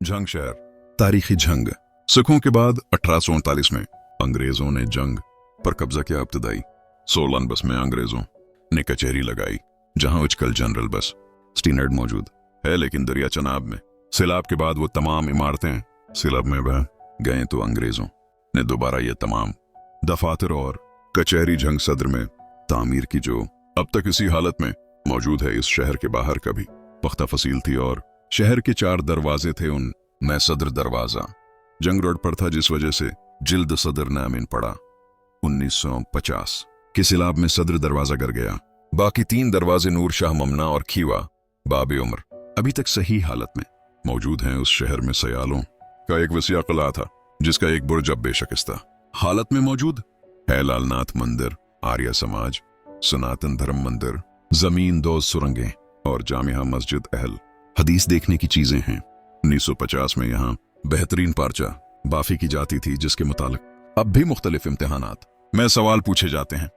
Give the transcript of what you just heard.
जंग शहर, तारीखी जंग। सिखों के बाद 1839 में अंग्रेजों ने जंग पर कब्जा किया। इब्तदाई सोलन बस में अंग्रेजों ने कचहरी लगाई, जहां उचकल जनरल बस स्टीनर्ड मौजूद है, लेकिन दरिया चनाब में सैलाब के बाद वो तमाम इमारतें सैलाब में बह गए, तो अंग्रेजों ने दोबारा ये तमाम दफातर और कचहरी जंग सदर में तामीर की, जो अब तक इसी हालत में मौजूद है। इस शहर के बाहर का भी पख्ता फसील थी और शहर के 4 दरवाजे थे। उनमें सदर दरवाजा जंग रोड पर था, जिस वजह से जिल्द सदर नाम इन पड़ा। 1950 के सैलाब में सदर दरवाजा गिर गया। बाकी 3 दरवाजे नूर शाह, ममना और खीवा बाब उमर अभी तक सही हालत में मौजूद हैं। उस शहर में सयालों का एक वसीआ किला था, जिसका एक बुर्ज अब बेशकिस्ता हालत में मौजूद है। लालनाथ मंदिर, आर्य समाज, सनातन धर्म मंदिर, जमीन दोज सुरंगें और जामिया मस्जिद अहल हदीस देखने की चीजें हैं। 1950 में यहाँ बेहतरीन पार्चा बाफी की जाती थी, जिसके मुतालिक अब भी मुख्तलिफ इम्तिहानात में सवाल पूछे जाते हैं।